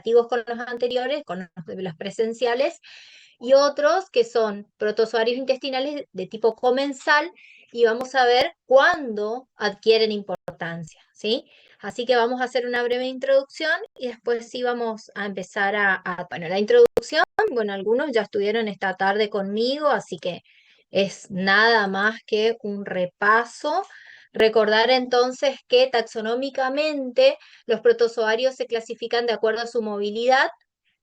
correlativos con los anteriores, con los de los presenciales, y otros que son protozoarios intestinales de tipo comensal, y vamos a ver cuándo adquieren importancia, ¿sí? Así que vamos a hacer una breve introducción y después sí vamos a empezar bueno, la introducción, bueno, algunos ya estuvieron esta tarde conmigo, así que es nada más que un repaso. Recordar entonces que taxonómicamente los protozoarios se clasifican de acuerdo a su movilidad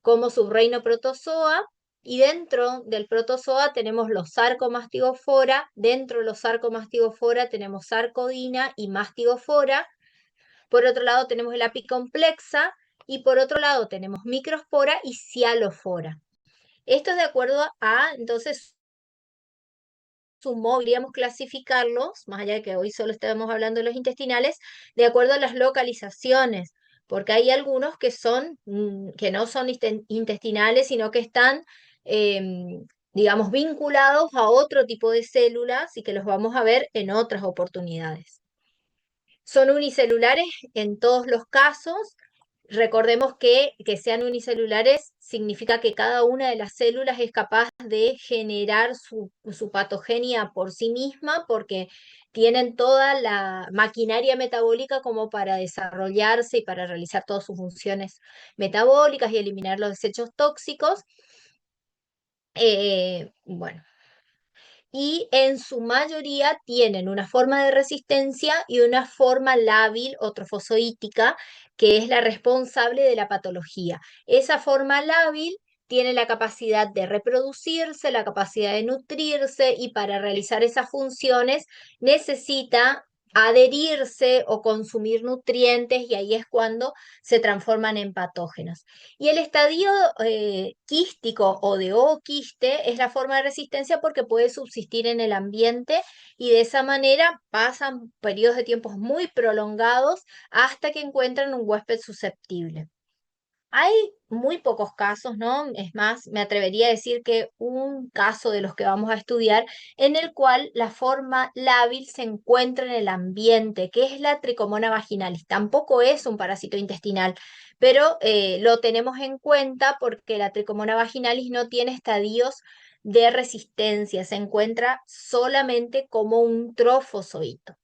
como subreino protozoa, y dentro del protozoa tenemos los sarcomastigofora, dentro de los sarcomastigofora tenemos sarcodina y mastigofora, por otro lado tenemos el apicomplexa, y por otro lado tenemos microspora y cialofora. Esto es de acuerdo a, entonces, podríamos clasificarlos, más allá de que hoy solo estamos hablando de los intestinales, de acuerdo a las localizaciones, porque hay algunos que son, que no son intestinales, sino que están, digamos, vinculados a otro tipo de células y que los vamos a ver en otras oportunidades. Son unicelulares en todos los casos. Recordemos que sean unicelulares significa que cada una de las células es capaz de generar su patogenia por sí misma, porque tienen toda la maquinaria metabólica como para desarrollarse y para realizar todas sus funciones metabólicas y eliminar los desechos tóxicos. Bueno, y en su mayoría tienen una forma de resistencia y una forma lábil o trofozoítica, que es la responsable de la patología. Esa forma lábil tiene la capacidad de reproducirse, la capacidad de nutrirse, y para realizar esas funciones necesita adherirse o consumir nutrientes, y ahí es cuando se transforman en patógenos. Y el estadio quístico o de ooquiste es la forma de resistencia porque puede subsistir en el ambiente, y de esa manera pasan periodos de tiempos muy prolongados hasta que encuentran un huésped susceptible. Hay muy pocos casos, ¿no? Es más, me atrevería a decir que un caso de los que vamos a estudiar en el cual la forma lábil se encuentra en el ambiente, que es la Tricomona vaginalis. Tampoco es un parásito intestinal, pero lo tenemos en cuenta porque la Tricomona vaginalis no tiene estadios de resistencia, se encuentra solamente como un trofozoito.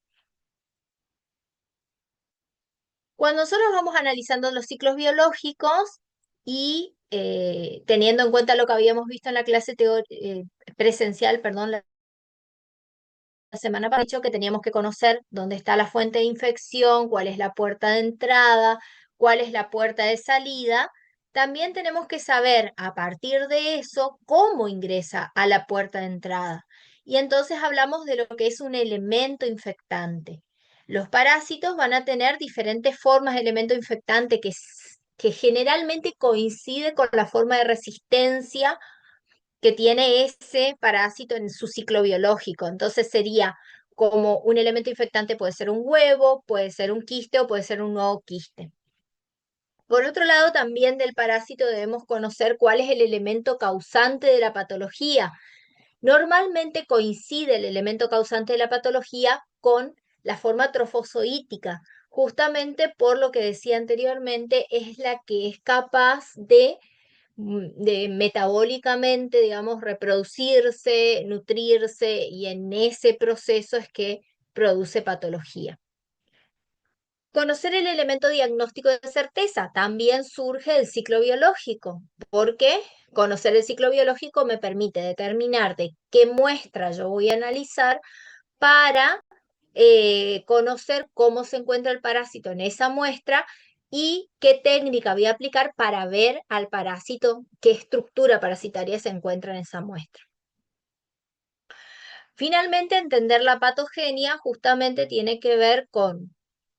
Cuando nosotros vamos analizando los ciclos biológicos y teniendo en cuenta lo que habíamos visto en la clase presencial, perdón, la semana pasada, dicho que teníamos que conocer dónde está la fuente de infección, cuál es la puerta de entrada, cuál es la puerta de salida. También tenemos que saber a partir de eso cómo ingresa a la puerta de entrada. Y entonces hablamos de lo que es un elemento infectante. Los parásitos van a tener diferentes formas de elemento infectante que generalmente coincide con la forma de resistencia que tiene ese parásito en su ciclo biológico. Entonces sería como un elemento infectante, puede ser un huevo, puede ser un quiste o puede ser un nuevo quiste. Por otro lado, también del parásito debemos conocer cuál es el elemento causante de la patología. Normalmente coincide el elemento causante de la patología con la forma trofozoítica, justamente por lo que decía anteriormente, es la que es capaz de metabólicamente, digamos, reproducirse, nutrirse, y en ese proceso es que produce patología. Conocer el elemento diagnóstico de certeza también surge del ciclo biológico, porque conocer el ciclo biológico me permite determinar de qué muestra yo voy a analizar para conocer cómo se encuentra el parásito en esa muestra y qué técnica voy a aplicar para ver al parásito, qué estructura parasitaria se encuentra en esa muestra. Finalmente, entender la patogenia justamente tiene que ver con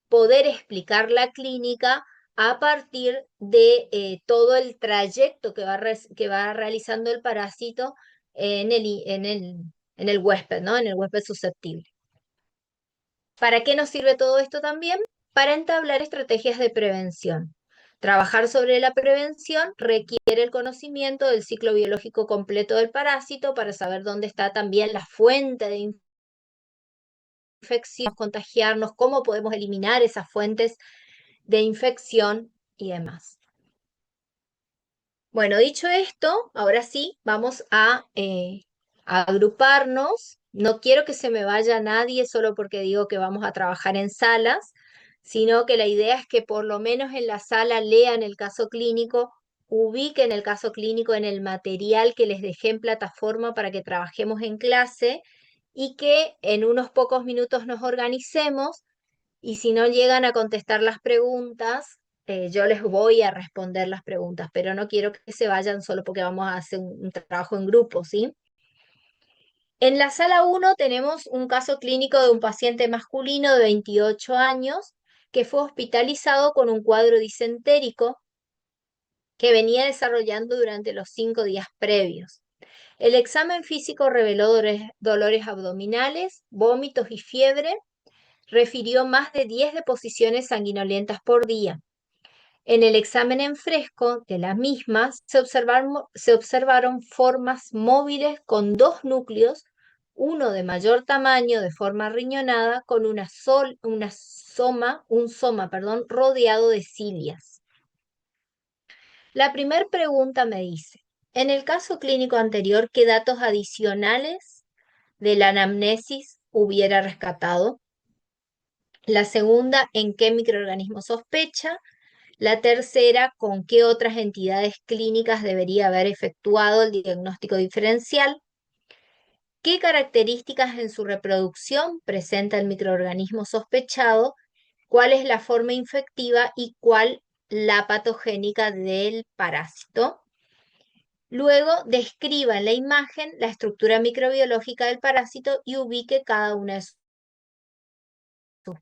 poder explicar la clínica a partir de todo el trayecto que va realizando el parásito en el huésped, ¿no? En el huésped susceptible. ¿Para qué nos sirve todo esto también? Para entablar estrategias de prevención. Trabajar sobre la prevención requiere el conocimiento del ciclo biológico completo del parásito para saber dónde está también la fuente de infección, contagiarnos, cómo podemos eliminar esas fuentes de infección y demás. Bueno, dicho esto, ahora sí, vamos a agruparnos. No quiero que se me vaya nadie solo porque digo que vamos a trabajar en salas, sino que la idea es que por lo menos en la sala lean el caso clínico, ubiquen el caso clínico en el material que les dejé en plataforma para que trabajemos en clase y que en unos pocos minutos nos organicemos y si no llegan a contestar las preguntas, yo les voy a responder las preguntas, pero no quiero que se vayan solo porque vamos a hacer un trabajo en grupo, ¿sí? En la sala 1 tenemos un caso clínico de un paciente masculino de 28 años que fue hospitalizado con un cuadro disentérico que venía desarrollando durante los 5 días previos. El examen físico reveló dolores abdominales, vómitos y fiebre. Refirió más de 10 deposiciones sanguinolentas por día. En el examen en fresco de las mismas se observaron formas móviles con dos núcleos, uno de mayor tamaño de forma riñonada con un soma, perdón, rodeado de cilias. La primera pregunta me dice, en el caso clínico anterior, ¿qué datos adicionales de la anamnesis hubiera rescatado? La segunda, ¿en qué microorganismo sospecha? La tercera, ¿con qué otras entidades clínicas debería haber efectuado el diagnóstico diferencial? ¿Qué características en su reproducción presenta el microorganismo sospechado? ¿Cuál es la forma infectiva y cuál la patogénica del parásito? Luego, describa en la imagen la estructura microbiológica del parásito y ubique cada una de sus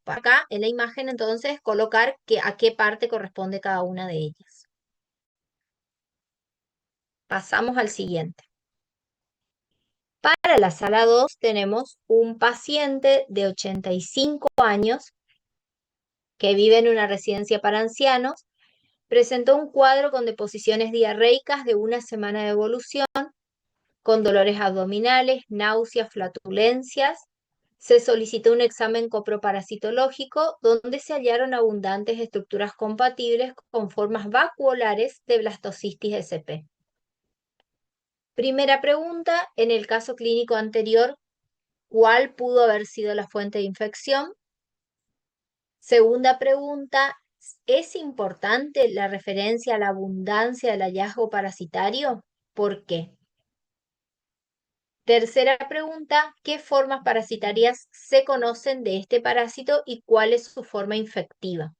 partes. Acá en la imagen, entonces, colocar a qué parte corresponde cada una de ellas. Pasamos al siguiente. Para la sala 2 tenemos un paciente de 85 años que vive en una residencia para ancianos. Presentó un cuadro con deposiciones diarreicas de una semana de evolución, con dolores abdominales, náuseas, flatulencias. Se solicitó un examen coproparasitológico donde se hallaron abundantes estructuras compatibles con formas vacuolares de blastocistitis SP. Primera pregunta, en el caso clínico anterior, ¿cuál pudo haber sido la fuente de infección? Segunda pregunta, ¿es importante la referencia a la abundancia del hallazgo parasitario? ¿Por qué? Tercera pregunta, ¿qué formas parasitarias se conocen de este parásito y cuál es su forma infectiva?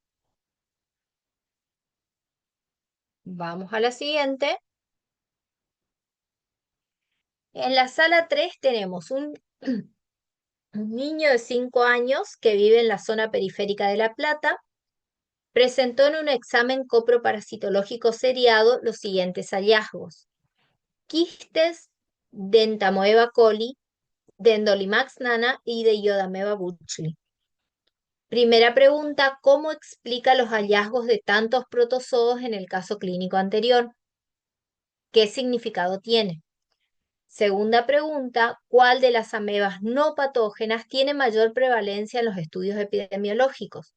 Vamos a la siguiente. En la sala 3 tenemos un niño de 5 años que vive en la zona periférica de La Plata. Presentó en un examen coproparasitológico seriado los siguientes hallazgos: quistes de Entamoeba coli, de Endolimax nana y de Iodameba buchli. Primera pregunta, ¿cómo explica los hallazgos de tantos protozoos en el caso clínico anterior? ¿Qué significado tiene? Segunda pregunta, ¿cuál de las amebas no patógenas tiene mayor prevalencia en los estudios epidemiológicos?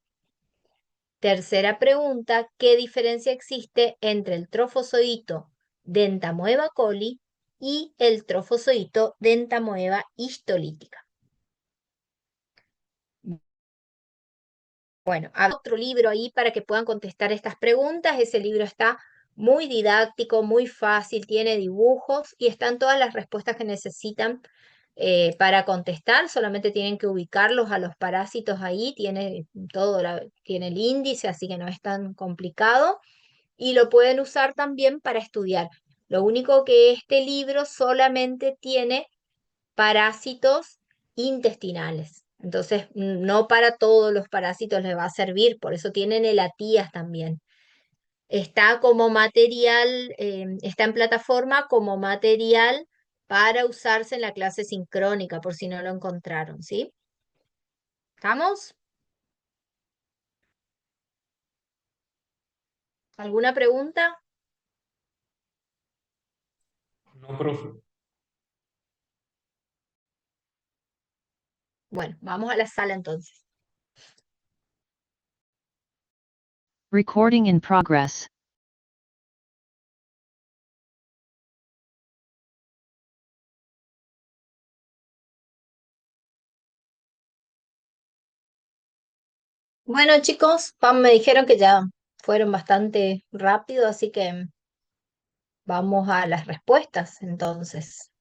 Tercera pregunta, ¿qué diferencia existe entre el trofozoito de Entamoeba coli y el trofozoito de Entamoeba histolítica? Bueno, hay otro libro ahí para que puedan contestar estas preguntas. Ese libro está muy didáctico, muy fácil, tiene dibujos y están todas las respuestas que necesitan para contestar. Solamente tienen que ubicarlos a los parásitos ahí. Tiene todo, tiene el índice, así que no es tan complicado. Y lo pueden usar también para estudiar. Lo único que este libro solamente tiene parásitos intestinales. Entonces, no para todos los parásitos les va a servir, por eso tienen elatías también. Está como material, está en plataforma como material para usarse en la clase sincrónica, por si no lo encontraron, ¿sí? ¿Estamos? ¿Alguna pregunta? No, profe. Bueno, vamos a la sala entonces. Recording in progress. Bueno, chicos, Pam, me dijeron que ya fueron bastante rápido, así que vamos a las respuestas entonces.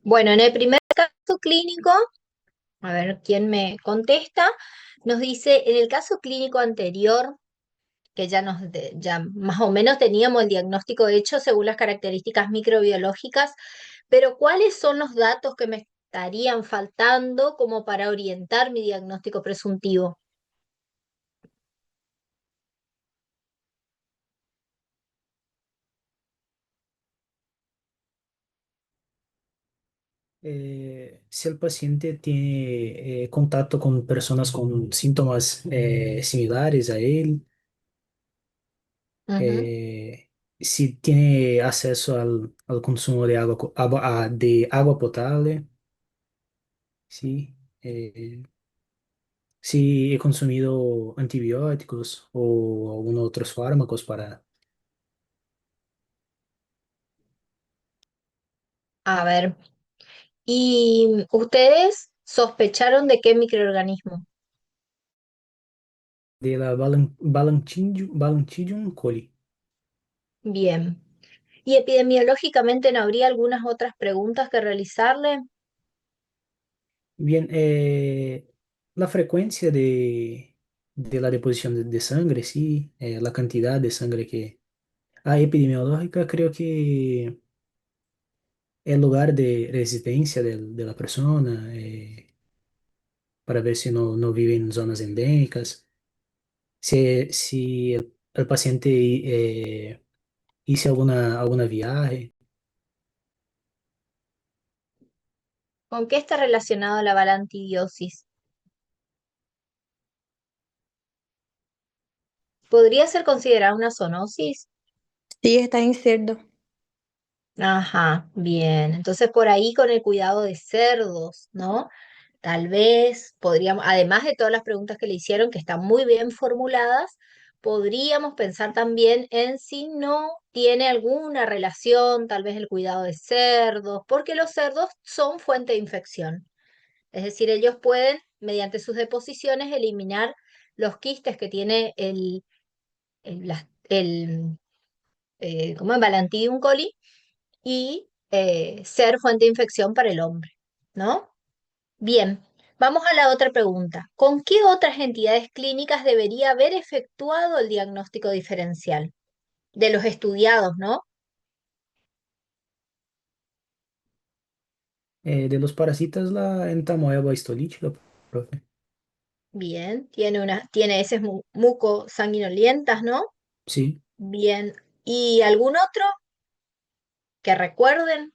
Bueno, en el primer caso clínico, a ver quién me contesta, nos dice, en el caso clínico anterior, que ya más o menos teníamos el diagnóstico hecho según las características microbiológicas, pero ¿cuáles son los datos que me estarían faltando como para orientar mi diagnóstico presuntivo? Si el paciente tiene contacto con personas con síntomas similares a él, Ujú. si tiene acceso al consumo de agua, de agua potable, sí, si he consumido antibióticos o algunos otros fármacos para A ver, ¿y ustedes sospecharon de qué microorganismo? de la Balanchidium coli. Bien. ¿Y epidemiológicamente no habría algunas otras preguntas que realizarle? Bien, la frecuencia de la deposición de sangre, sí, la cantidad de sangre que hay epidemiológica, creo que el lugar de residencia de la persona, para ver si no vive en zonas endémicas, si el paciente hizo alguna viaje. ¿Con qué está relacionado la balantidiosis? ¿Podría ser considerada una zoonosis? Sí, está en cerdo. Ajá, bien. Entonces por ahí con el cuidado de cerdos, ¿no? Tal vez podríamos, además de todas las preguntas que le hicieron, que están muy bien formuladas, podríamos pensar también en si no tiene alguna relación, tal vez el cuidado de cerdos, porque los cerdos son fuente de infección. Es decir, ellos pueden, mediante sus deposiciones, eliminar los quistes que tiene ¿cómo es? Balantidium coli y ser fuente de infección para el hombre, ¿no? Bien, vamos a la otra pregunta. ¿Con qué otras entidades clínicas debería haber efectuado el diagnóstico diferencial? De los estudiados, ¿no? De los parásitos, la entamoeba histolítica, profe. Bien, tiene heces mucosanguinolientas, ¿no? Sí. Bien. ¿Y algún otro que recuerden?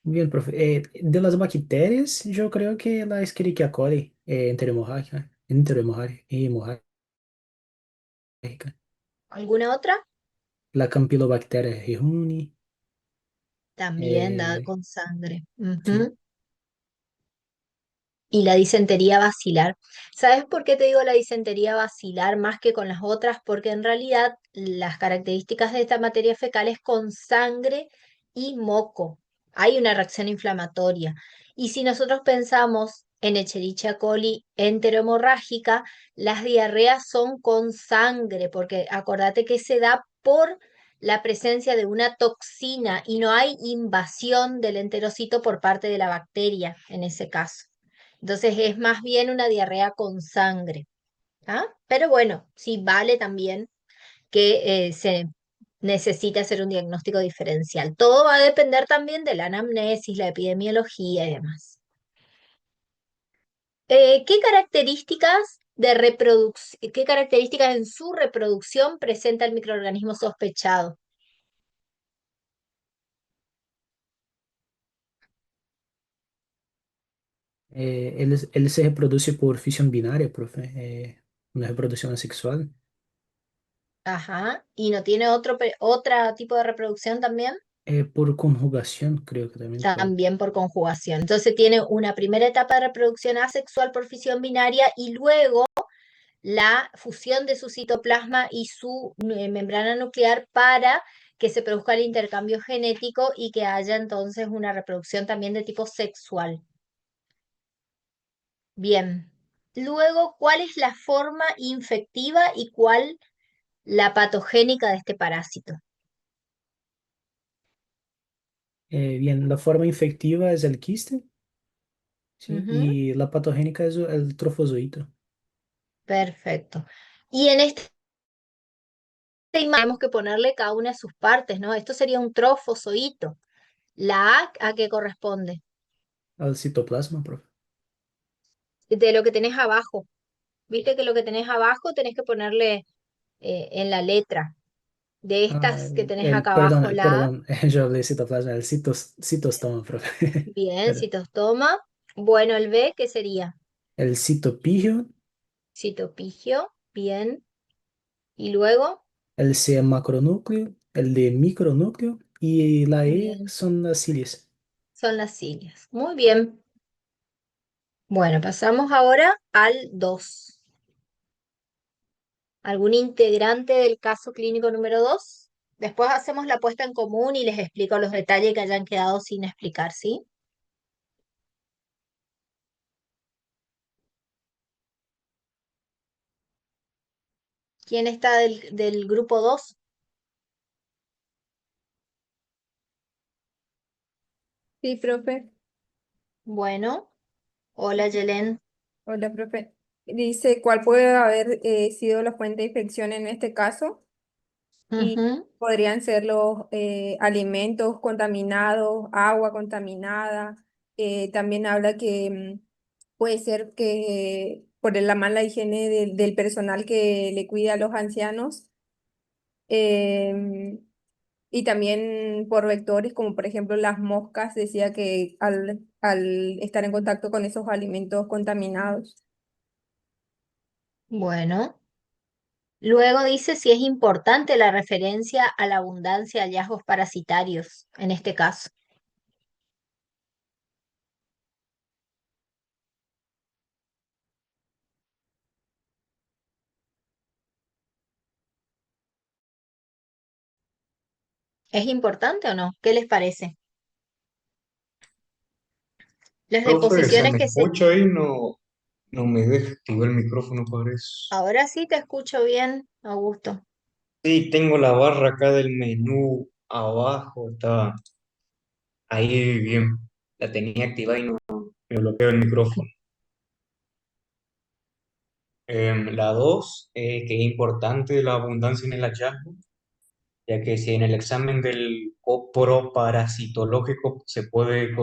Bien, profe. De las bacterias, yo creo que la Escherichia coli, enterohemorrágica, ¿Alguna otra? la Campylobacter jejuni, También dada eh, con sangre. sí. Ujú. Y la disentería basilar. ¿Sabes por qué te digo la disentería basilar más que con las otras? Porque en realidad las características de esta materia fecal es con sangre y moco. Hay una reacción inflamatoria. Y si nosotros pensamos en Escherichia coli enterohemorrágica, las diarreas son con sangre, porque acordate que se da por la presencia de una toxina y no hay invasión del enterocito por parte de la bacteria en ese caso. Entonces es más bien una diarrea con sangre. ¿Ah? Pero bueno, sí vale también que se necesite hacer un diagnóstico diferencial. Todo va a depender también de la anamnesis, la epidemiología y demás. ¿Qué características qué características en su reproducción presenta el microorganismo sospechado? Él se reproduce por fisión binaria, profe, una reproducción asexual, Ajá. ¿Y no tiene otro tipo de reproducción también? por conjugación, creo que también puede. También por conjugación. Entonces tiene una primera etapa de reproducción asexual por fisión binaria y luego la fusión de su citoplasma y su membrana nuclear para que se produzca el intercambio genético y que haya entonces una reproducción también de tipo sexual. Bien. Luego, ¿cuál es la forma infectiva y cuál la patogénica de este parásito? Bien, la forma infectiva es el quiste, ¿sí? Ujú, Y la patogénica es el trofozoito. perfecto. Y en esta imagen tenemos que ponerle cada una de sus partes, ¿no? Esto sería un trofozoito. ¿La A qué corresponde? Al citoplasma, profe. De lo que tenés abajo. Viste que lo que tenés abajo tenés que ponerle en la letra. De Ah, estas que tenés el, acá perdón, abajo, la A. perdón, yo hablé de citoplasma, el citostoma, profe. Bien, Perdón. citostoma. Bueno, el B, ¿qué sería? El citopigio, Citopigio. Bien. Y luego, el C macronúcleo, el D micronúcleo y la E bien, son las cilias. son las cilias. Muy bien. Bueno, pasamos ahora al 2. ¿Algún integrante del caso clínico número 2? Después hacemos la puesta en común y les explico los detalles que hayan quedado sin explicar, ¿sí? ¿Quién está del grupo 2? Sí, profe. Bueno, hola Yelén. Hola, profe. Dice, ¿cuál puede haber sido la fuente de infección en este caso? Y Ujú. podrían ser los alimentos contaminados, agua contaminada. También habla que puede ser que por la mala higiene del personal que le cuida a los ancianos. em, y también por vectores, como por ejemplo las moscas, decía que al estar en contacto con esos alimentos contaminados. Bueno, luego dice si es importante la referencia a la abundancia de hallazgos parasitarios en este caso. ¿Es importante o no? ¿Qué les parece? Las Profe, ¿se deposiciones me que se... escucha ahí? No, no me deja activar el micrófono, parece. Ahora sí te escucho bien, Augusto. Sí, tengo la barra acá del menú abajo, está ahí bien. La tenía activada y no me bloqueó el micrófono. La 2, que es importante la abundancia en el hallazgo, ya que si en el examen del coproparasitológico se puede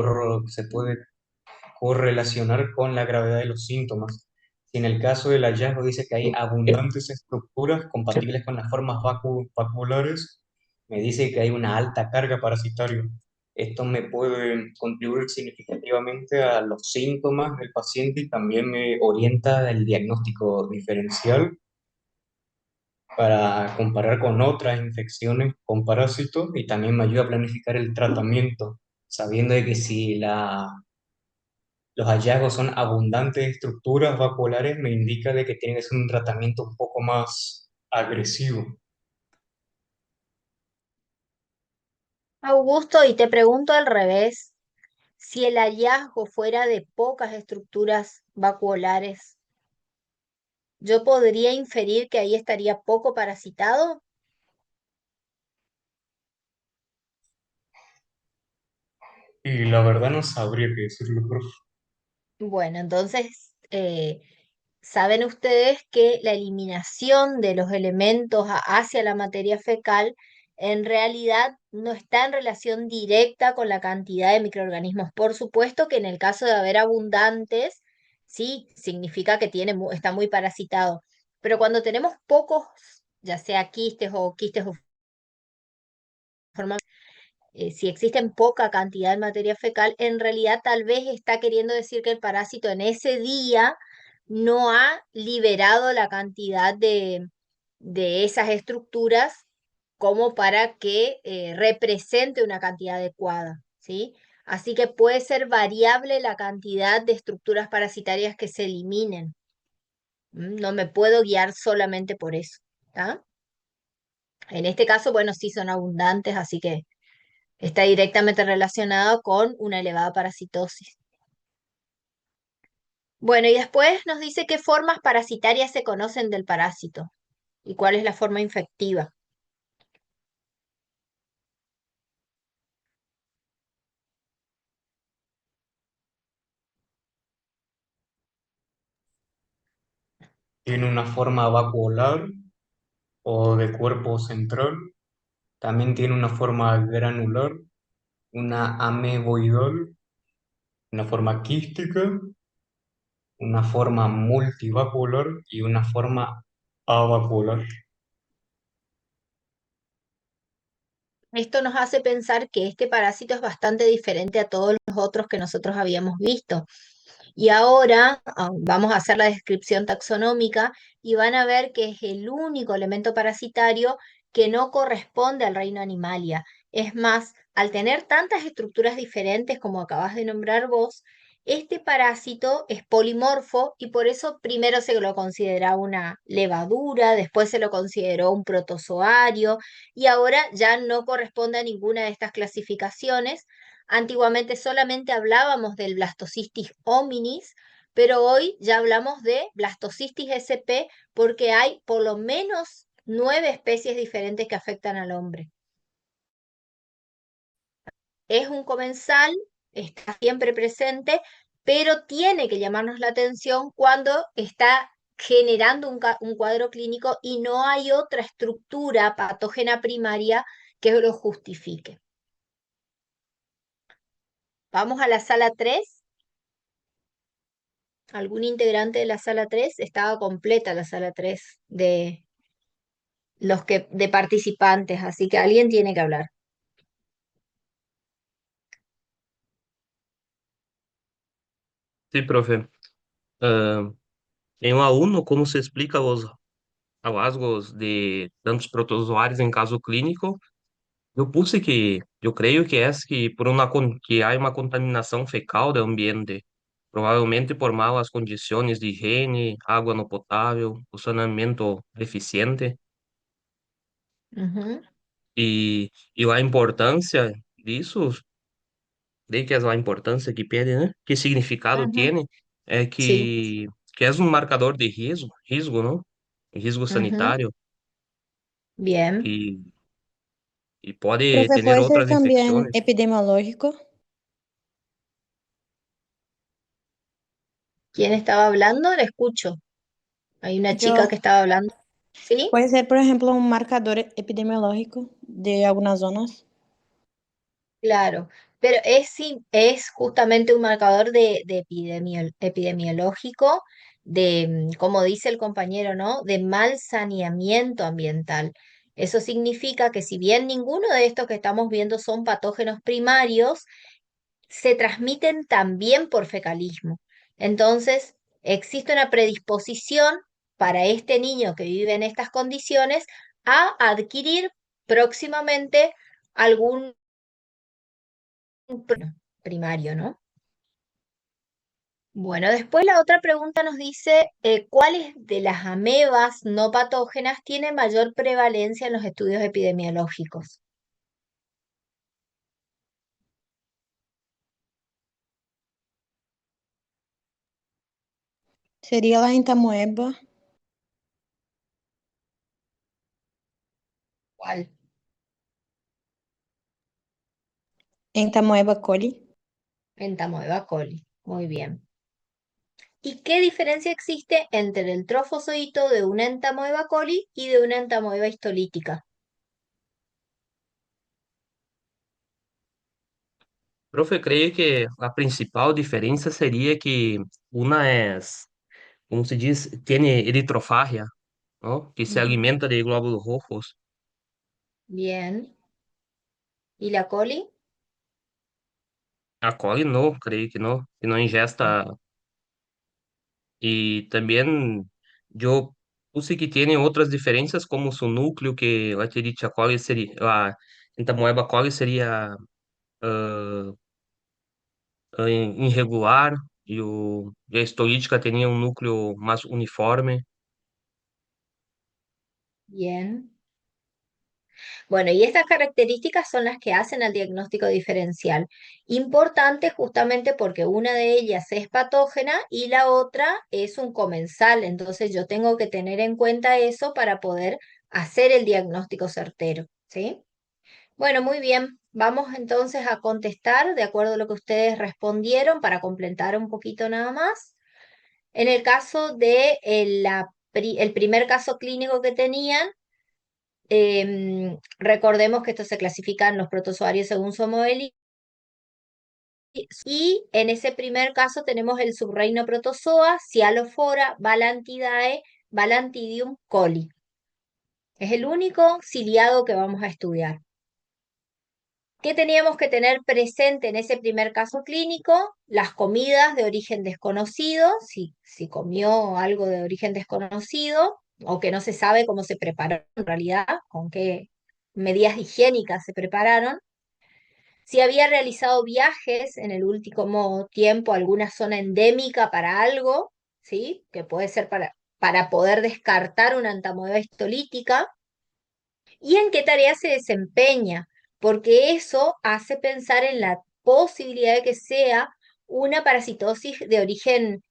correlacionar con la gravedad de los síntomas. Si en el caso del hallazgo dice que hay abundantes estructuras compatibles con las formas vaculares, me dice que hay una alta carga parasitaria. Esto me puede contribuir significativamente a los síntomas del paciente y también me orienta el diagnóstico diferencial para comparar con otras infecciones con parásitos y también me ayuda a planificar el tratamiento, sabiendo de que si los hallazgos son abundantes estructuras vaculares, me indica de que tiene que ser un tratamiento un poco más agresivo. Augusto, y te pregunto al revés, si el hallazgo fuera de pocas estructuras vacuolares, ¿yo podría inferir que ahí estaría poco parasitado? Y la verdad no sabría qué decirlo, profe. Bueno, entonces, saben ustedes que la eliminación de los elementos hacia la materia fecal en realidad no está en relación directa con la cantidad de microorganismos. Por supuesto que en el caso de haber abundantes, sí, significa que está muy parasitado. Pero cuando tenemos pocos, ya sea quistes o formas, si existen poca cantidad de materia fecal, en realidad tal vez está queriendo decir que el parásito en ese día no ha liberado la cantidad de esas estructuras como para que represente una cantidad adecuada, ¿sí? Así que puede ser variable la cantidad de estructuras parasitarias que se eliminen. No me puedo guiar solamente por eso, ¿tá? En este caso, bueno, sí son abundantes, así que está directamente relacionado con una elevada parasitosis. Bueno, y después nos dice qué formas parasitarias se conocen del parásito y cuál es la forma infectiva. Tiene una forma vacuolar o de cuerpo central. También tiene una forma granular, una ameboidal, una forma quística, una forma multivacuolar y una forma avacuolar. Esto nos hace pensar que este parásito es bastante diferente a todos los otros que nosotros habíamos visto. Y ahora vamos a hacer la descripción taxonómica y van a ver que es el único elemento parasitario que no corresponde al reino Animalia. Es más, al tener tantas estructuras diferentes como acabas de nombrar vos, este parásito es polimorfo y por eso primero se lo considera una levadura, después se lo consideró un protozoario y ahora ya no corresponde a ninguna de estas clasificaciones. Antiguamente solamente hablábamos del Blastocystis hominis, pero hoy ya hablamos de Blastocystis sp porque hay por lo menos 9 especies diferentes que afectan al hombre. Es un comensal, está siempre presente, pero tiene que llamarnos la atención cuando está generando un cuadro clínico y no hay otra estructura patógena primaria que lo justifique. Vamos a la sala 3. ¿Algún integrante de la sala 3? Estaba completa la sala 3 de de participantes, así que alguien tiene que hablar. Sí, profe. Ah, em um aluno, como se explica os hallazgos de tantos protozoários em caso clínico? Eu puse que eu creio que é que por que há uma contaminação fecal do ambiente, provavelmente por malas condições de higiene, água não potável, o saneamento deficiente Ujú, e a importância disso, creio que é a importância que pede, né? Que significado ujú, tem é sí, que é um marcador de risco, não? Risco ujú, sanitário bien. e, e pode Profe, ter puede ser outras también infecções. epidemiológico. ¿Quién estaba hablando? Le escucho. Hay una chica que Yo, estaba hablando. ¿Sí? puede ser, por ejemplo, un marcador epidemiológico de algunas zonas. Claro, pero es, es justamente un marcador de epidemiológico, de, como dice el compañero, ¿no? De mal saneamiento ambiental. Eso significa que si bien ninguno de estos que estamos viendo son patógenos primarios, se transmiten también por fecalismo. Entonces, existe una predisposición para este niño que vive en estas condiciones a adquirir próximamente algún primario, ¿no? Bueno, después la otra pregunta nos dice, ¿cuáles de las amebas no patógenas tienen mayor prevalencia en los estudios epidemiológicos? Sería la entamoeba, ¿Cuál? entamoeba coli. Entamoeba coli. Muy bien. ¿Y qué diferencia existe entre el trofozoito de una entamoeba coli y de una entamoeba histolítica? Profe, eu creio que a principal diferença seria que uma é, como se diz, tem eritrofagia, ¿no? Que se Ujú. alimenta de glóbulos rojos. Bien. ¿Y la coli? A coli não, creio que não ingesta. E também eu puse que tem outras diferenças, como o núcleo, que a Escherichia coli seria, a Entamoeba coli seria ah, irregular e a histolítica teria um núcleo mais uniforme. Bien. Bueno, y estas características son las que hacen al diagnóstico diferencial. Importante justamente porque una de ellas es patógena y la otra es un comensal. Entonces yo tengo que tener en cuenta eso para poder hacer el diagnóstico certero, ¿sí? Bueno, muy bien. Vamos entonces a contestar de acuerdo a lo que ustedes respondieron para completar un poquito nada más. En el caso de el primer caso clínico que tenían, recordemos que esto se clasifica en los protozoarios según su modelo. Y en ese primer caso tenemos el subreino protozoa, Cialophora, Balantidae, Balantidium coli. Es el único ciliado que vamos a estudiar. ¿Qué teníamos que tener presente en ese primer caso clínico? Las comidas de origen desconocido, si comió algo de origen desconocido o que no se sabe cómo se preparó en realidad, con qué medidas higiénicas se prepararon. Si había realizado viajes en el último tiempo a alguna zona endémica para algo, ¿sí? Que puede ser para poder descartar una entamoeba histolítica y en qué tarea se desempeña, porque eso hace pensar en la posibilidad de que sea una parasitosis de origen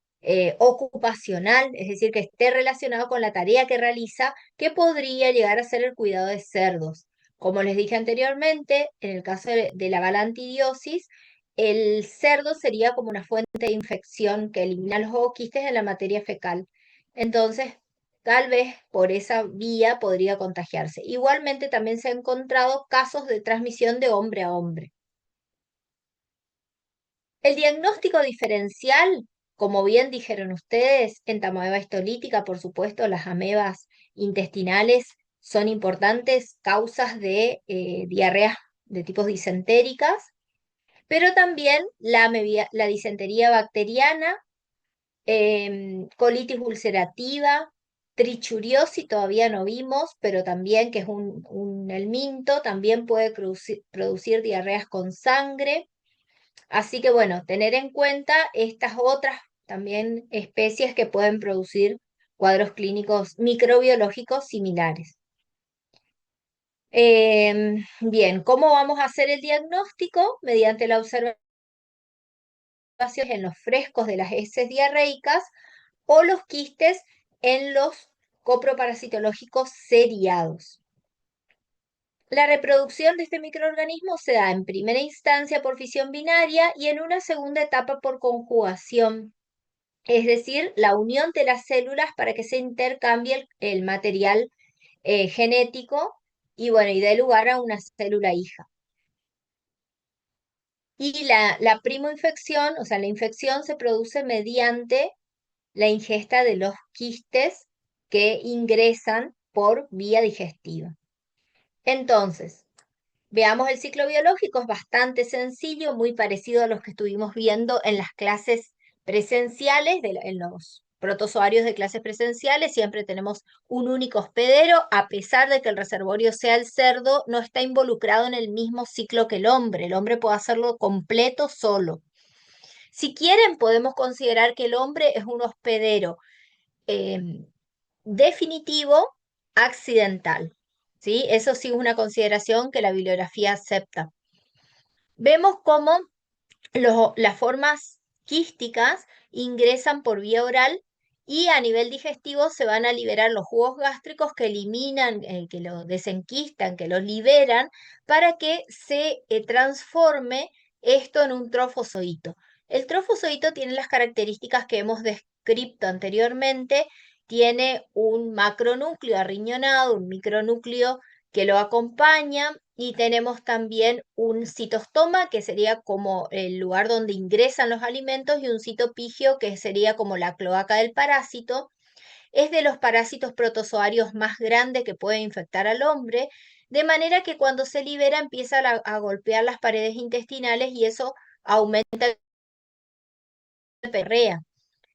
ocupacional, es decir, que esté relacionado con la tarea que realiza, que podría llegar a ser el cuidado de cerdos. Como les dije anteriormente, en el caso de la balantidiosis, el cerdo sería como una fuente de infección que elimina los ooquistes de la materia fecal. Entonces, tal vez por esa vía podría contagiarse. Igualmente también se han encontrado casos de transmisión de hombre a hombre. El diagnóstico diferencial, como bien dijeron ustedes, entamoeba histolítica, por supuesto, las amebas intestinales son importantes causas de diarreas de tipos disentéricas, pero también la disentería bacteriana, colitis ulcerativa, trichuriosis todavía no vimos, pero también que es un helminto, también puede producir diarreas con sangre. Así que bueno, tener en cuenta estas otras también especies que pueden producir cuadros clínicos microbiológicos similares. Bien, ¿cómo vamos a hacer el diagnóstico? Mediante la observación en los frescos de las heces diarreicas o los quistes en los coproparasitológicos seriados. La reproducción de este microorganismo se da en primera instancia por fisión binaria y en una segunda etapa por conjugación, es decir, la unión de las células para que se intercambie el material genético y bueno, y dé lugar a una célula hija. Y la primoinfección, o sea, la infección se produce mediante la ingesta de los quistes que ingresan por vía digestiva. Entonces, veamos el ciclo biológico, es bastante sencillo, muy parecido a los que estuvimos viendo en las clases presenciales, en los protozoarios de clases presenciales, siempre tenemos un único hospedero, a pesar de que el reservorio sea el cerdo, no está involucrado en el mismo ciclo que el hombre puede hacerlo completo solo. Si quieren, podemos considerar que el hombre es un hospedero definitivo accidental. ¿Sí? Eso sí es una consideración que la bibliografía acepta. Vemos cómo las formas quísticas ingresan por vía oral y a nivel digestivo se van a liberar los jugos gástricos que eliminan, que lo desenquistan, que los liberan para que se transforme esto en un trofozoito. El trofozoito tiene las características que hemos descrito anteriormente, tiene un macronúcleo arriñonado, un micronúcleo que lo acompaña y tenemos también un citostoma, que sería como el lugar donde ingresan los alimentos, y un citopigio, que sería como la cloaca del parásito. Es de los parásitos protozoarios más grandes que pueden infectar al hombre, de manera que cuando se libera empieza a golpear las paredes intestinales y eso aumenta la diarrea.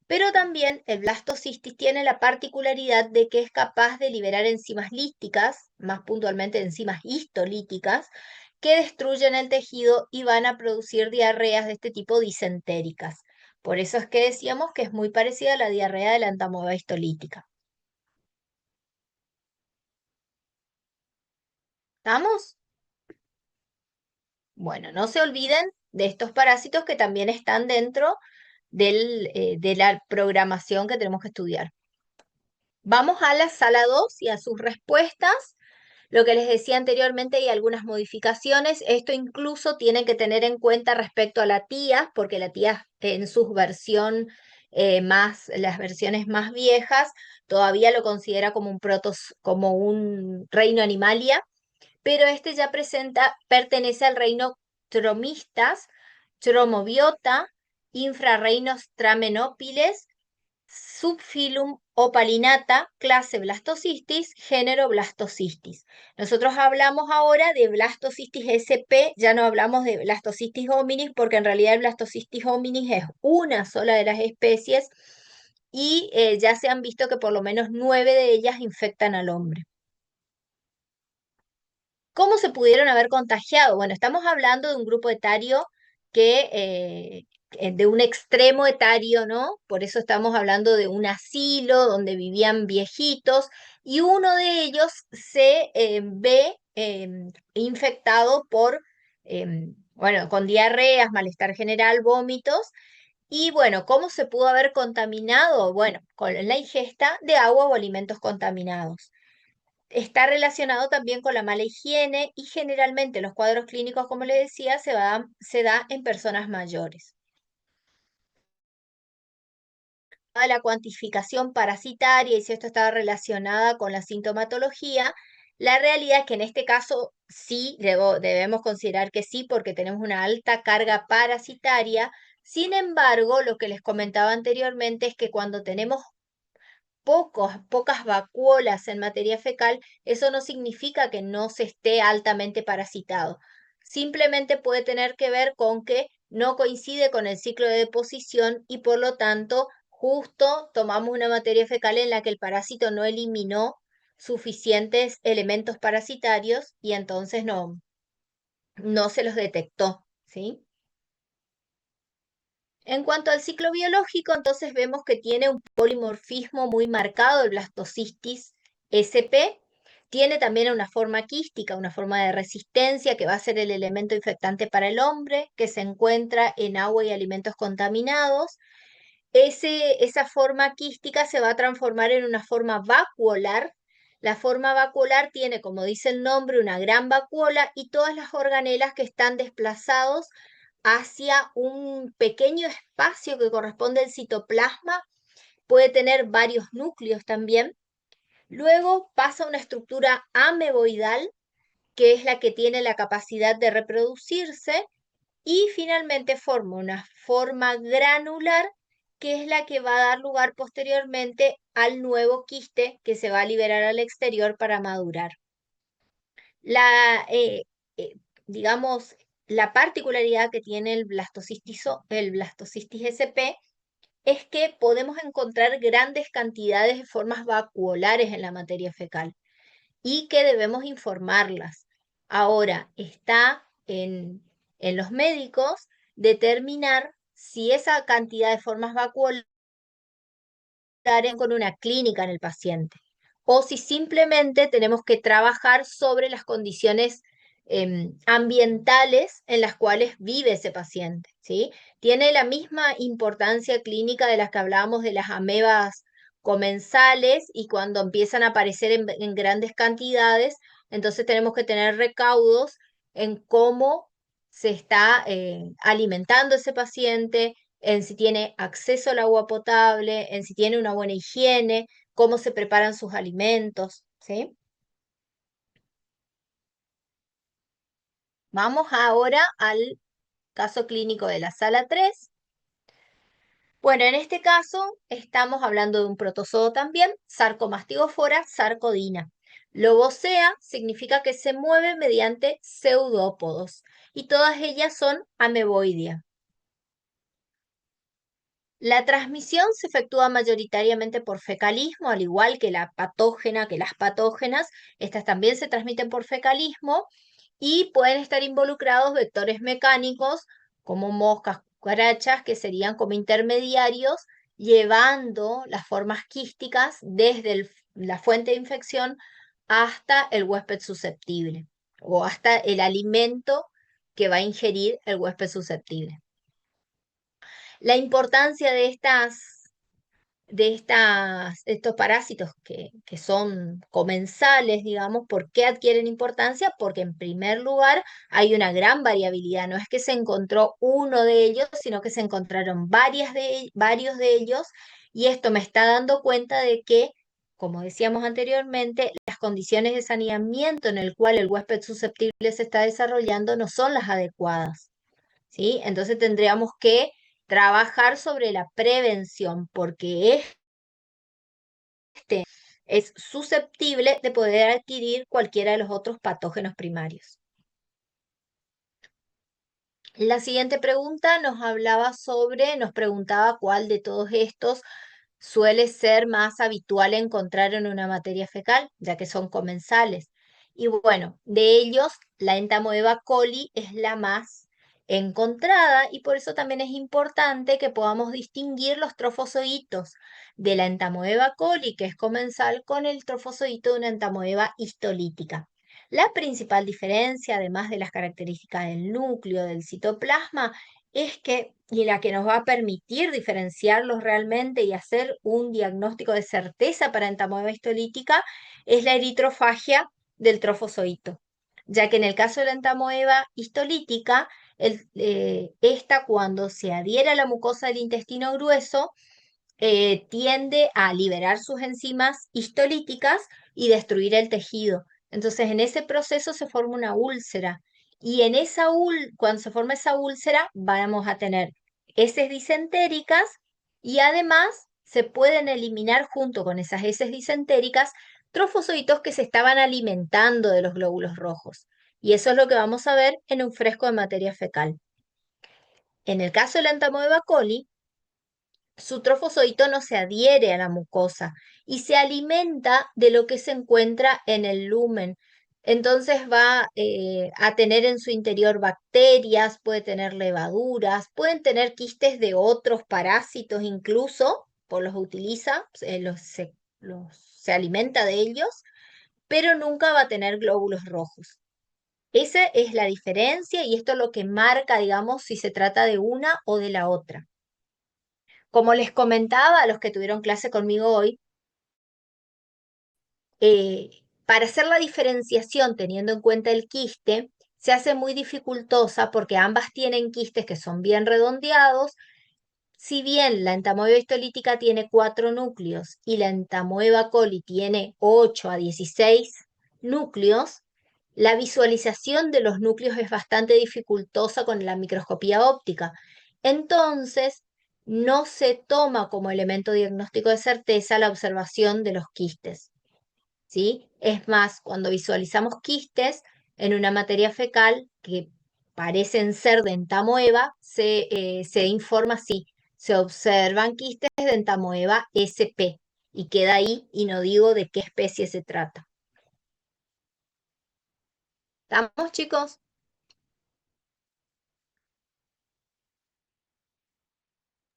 Pero también el blastocistis tiene la particularidad de que es capaz de liberar enzimas lísticas, más puntualmente enzimas histolíticas, que destruyen el tejido y van a producir diarreas de este tipo disentéricas. Por eso es que decíamos que es muy parecida a la diarrea de la entamoeba histolítica. ¿Estamos? Bueno, no se olviden de estos parásitos que también están dentro de la programación que tenemos que estudiar. Vamos a la sala 2 y a sus respuestas. Lo que les decía anteriormente, hay algunas modificaciones. Esto incluso tienen que tener en cuenta respecto a la TIA, porque la TIA en sus las versiones más viejas, todavía lo considera como como un reino animalia, pero este ya pertenece al reino Tromistas, Tromobiota, infrarreinos Tramenópiles, subfilum Opalinata, clase Blastocystis, género Blastocystis. Nosotros hablamos ahora de Blastocystis sp, ya no hablamos de Blastocystis hominis, porque en realidad el Blastocystis hominis es una sola de las especies y ya se han visto que por lo menos 9 de ellas infectan al hombre. ¿Cómo se pudieron haber contagiado? Bueno, estamos hablando de un grupo etario de un extremo etario, ¿no? Por eso estamos hablando de un asilo donde vivían viejitos y uno de ellos se ve infectado bueno, con diarreas, malestar general, vómitos. Y bueno, ¿cómo se pudo haber contaminado? Bueno, con la ingesta de agua o alimentos contaminados. Está relacionado también con la mala higiene y generalmente los cuadros clínicos, como les decía, se da en personas mayores. La cuantificación parasitaria y si esto estaba relacionada con la sintomatología, la realidad es que en este caso sí debemos considerar que sí, porque tenemos una alta carga parasitaria. Sin embargo, lo que les comentaba anteriormente es que cuando tenemos pocas vacuolas en materia fecal, eso no significa que no se esté altamente parasitado. Simplemente puede tener que ver con que no coincide con el ciclo de deposición y por lo tanto justo tomamos una materia fecal en la que el parásito no eliminó suficientes elementos parasitarios y entonces no se los detectó, ¿sí? En cuanto al ciclo biológico, entonces vemos que tiene un polimorfismo muy marcado el Blastocystis sp. Tiene también una forma quística, una forma de resistencia que va a ser el elemento infectante para el hombre, que se encuentra en agua y alimentos contaminados. Esa forma quística se va a transformar en una forma vacuolar. La forma vacuolar tiene, como dice el nombre, una gran vacuola y todas las organelas que están desplazados hacia un pequeño espacio que corresponde al citoplasma, puede tener varios núcleos también. Luego pasa a una estructura ameboidal, que es la que tiene la capacidad de reproducirse, y finalmente forma una forma granular, que es la que va a dar lugar posteriormente al nuevo quiste que se va a liberar al exterior para madurar. La, eh, digamos, la particularidad que tiene el Blastocystis sp es que podemos encontrar grandes cantidades de formas vacuolares en la materia fecal y que debemos informarlas. Ahora, está en los médicos determinar si esa cantidad de formas vacuolares con una clínica en el paciente o si simplemente tenemos que trabajar sobre las condiciones ambientales en las cuales vive ese paciente, ¿sí? Tiene la misma importancia clínica de las que hablábamos de las amebas comensales y cuando empiezan a aparecer en grandes cantidades, entonces tenemos que tener recaudos en cómo se está alimentando ese paciente, en si tiene acceso al agua potable, en si tiene una buena higiene, cómo se preparan sus alimentos, ¿sí? Vamos ahora al caso clínico de la sala 3. Bueno, en este caso estamos hablando de un protozoo también, Sarcomastigofora sarcodina. Lobosea significa que se mueve mediante pseudópodos y todas ellas son ameboides. La transmisión se efectúa mayoritariamente por fecalismo, al igual que las patógenas, estas también se transmiten por fecalismo y pueden estar involucrados vectores mecánicos como moscas, cucarachas, que serían como intermediarios, llevando las formas quísticas desde la fuente de infección hasta el huésped susceptible. o hasta el alimento que va a ingerir el huésped susceptible. La importancia de estos parásitos que son comensales, digamos, ¿por qué adquieren importancia? Porque en primer lugar hay una gran variabilidad, no es que se encontró uno de ellos, sino que se encontraron varios de ellos, y esto me está dando cuenta de que, como decíamos anteriormente, las condiciones de saneamiento en el cual el huésped susceptible se está desarrollando no son las adecuadas, ¿sí? Entonces tendríamos que trabajar sobre la prevención, porque es susceptible de poder adquirir cualquiera de los otros patógenos primarios. La siguiente pregunta nos preguntaba cuál de todos estos suele ser más habitual encontrar en una materia fecal, ya que son comensales. Y bueno, de ellos, la Entamoeba coli es la más encontrada, y por eso también es importante que podamos distinguir los trofozoitos de la Entamoeba coli, que es comensal, con el trofozoito de una Entamoeba histolítica. La principal diferencia, además de las características del núcleo, del citoplasma, es que, y la que nos va a permitir diferenciarlos realmente y hacer un diagnóstico de certeza para entamoeba histolítica, es la eritrofagia del trofozoito, ya que en el caso de la entamoeba histolítica, esta, cuando se adhiere a la mucosa del intestino grueso, tiende a liberar sus enzimas histolíticas y destruir el tejido. Entonces, en ese proceso se forma una úlcera, y en cuando se forma esa úlcera vamos a tener heces disentéricas, y además se pueden eliminar junto con esas heces disentéricas trofocitos que se estaban alimentando de los glóbulos rojos. Y eso es lo que vamos a ver en un fresco de materia fecal. En el caso de la Entamoeba coli, su trofozoito no se adhiere a la mucosa y se alimenta de lo que se encuentra en el lumen. Entonces va a tener en su interior bacterias, puede tener levaduras, pueden tener quistes de otros parásitos incluso, pues los utiliza, se alimenta de ellos, pero nunca va a tener glóbulos rojos. Esa es la diferencia, y esto es lo que marca, digamos, si se trata de una o de la otra. Como les comentaba a los que tuvieron clase conmigo hoy, para hacer la diferenciación teniendo en cuenta el quiste, se hace muy dificultosa porque ambas tienen quistes que son bien redondeados. Si bien la entamoeba histolítica tiene 4 núcleos y la entamoeba coli tiene 8 a 16 núcleos, la visualización de los núcleos es bastante dificultosa con la microscopía óptica. Entonces, no se toma como elemento diagnóstico de certeza la observación de los quistes, ¿sí? Es más, cuando visualizamos quistes en una materia fecal que parecen ser de entamoeba, se informa así: se observan quistes de entamoeba sp, y queda ahí, y no digo de qué especie se trata. ¿Estamos, chicos?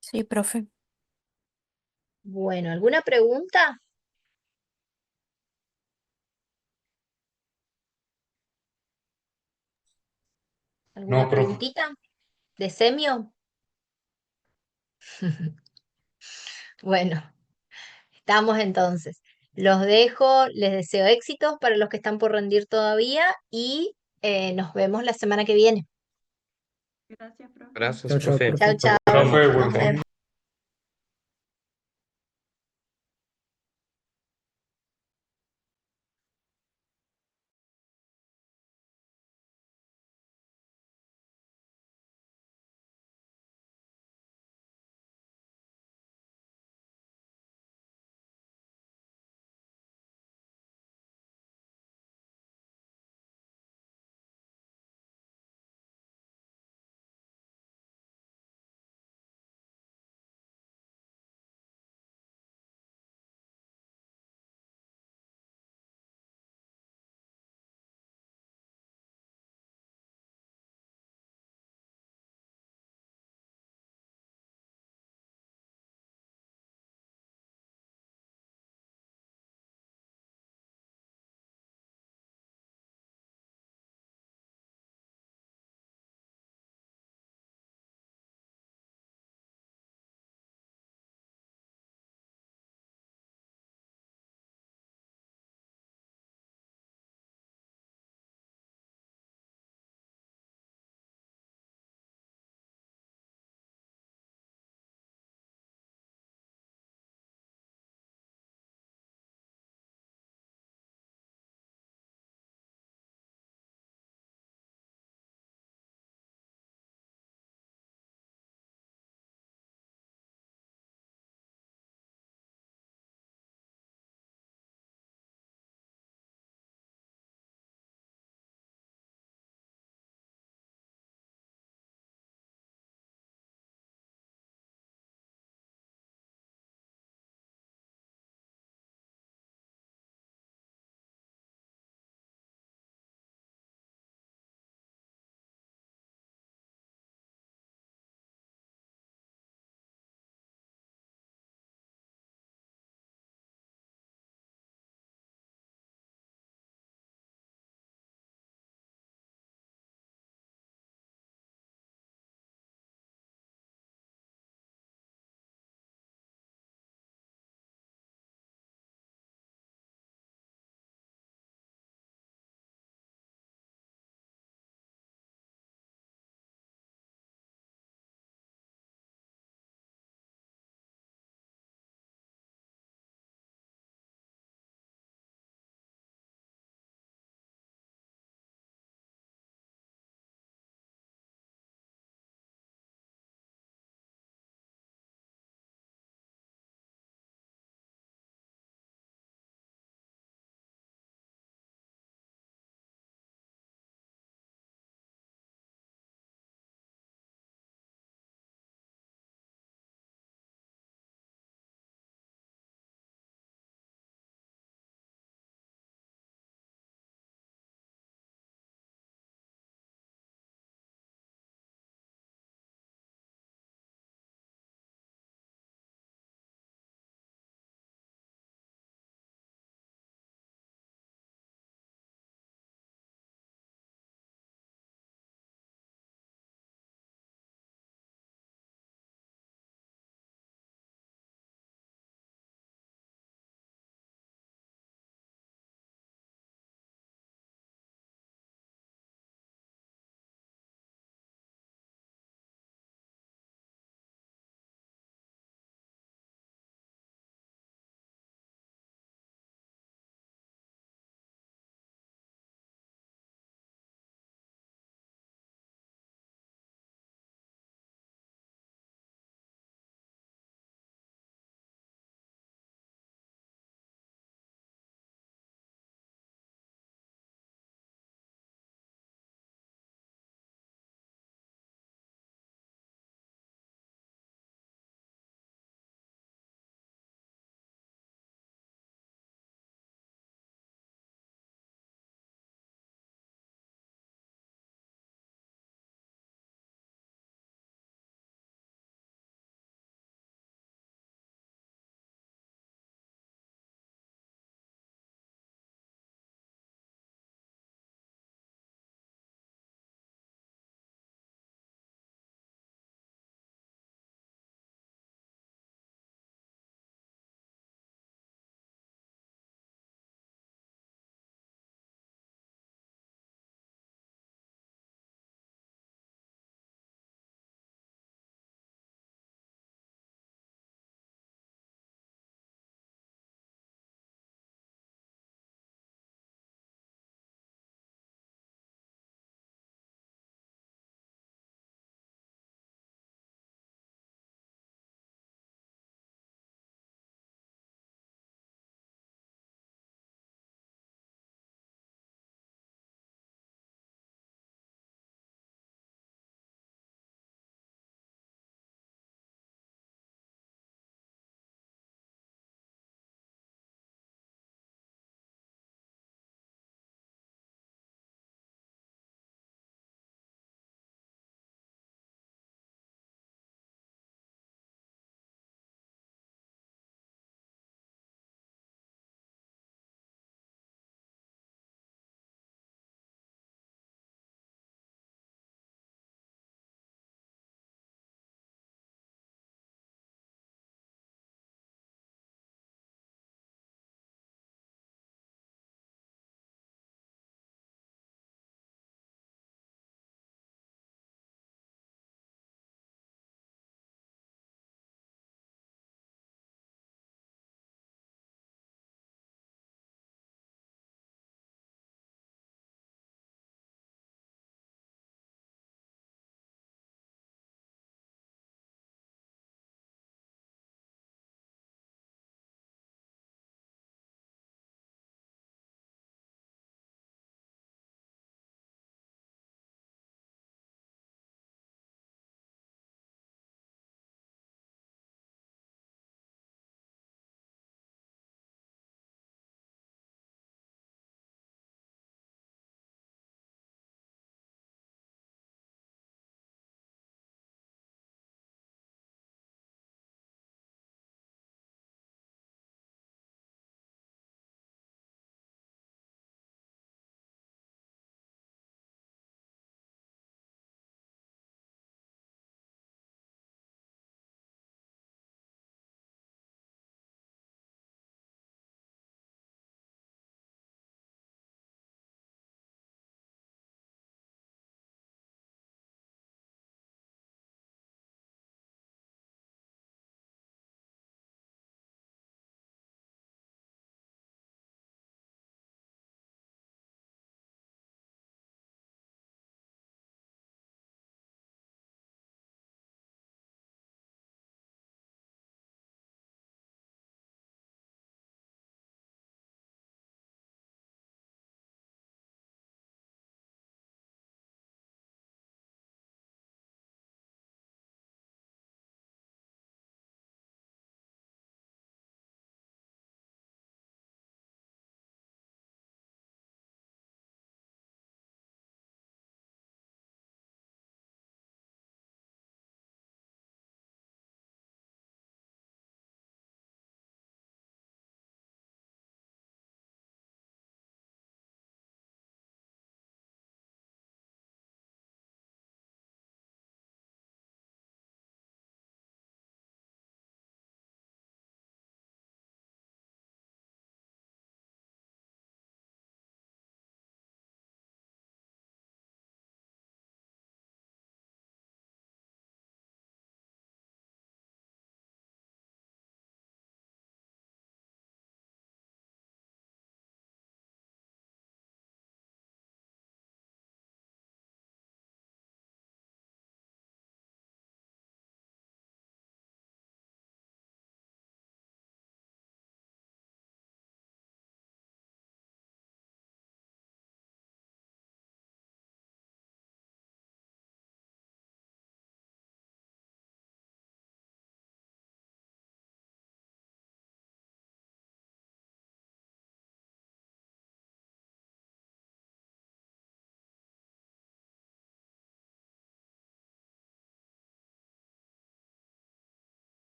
Sí, profe. Bueno, ¿alguna pregunta? ¿Alguna No, profe. preguntita de semio? Bueno, estamos entonces. Los dejo, les deseo éxitos para los que están por rendir todavía, y nos vemos la semana que viene. Gracias, Chao, chao, profe. Chao, profe. chao. Profe, Nos vemos.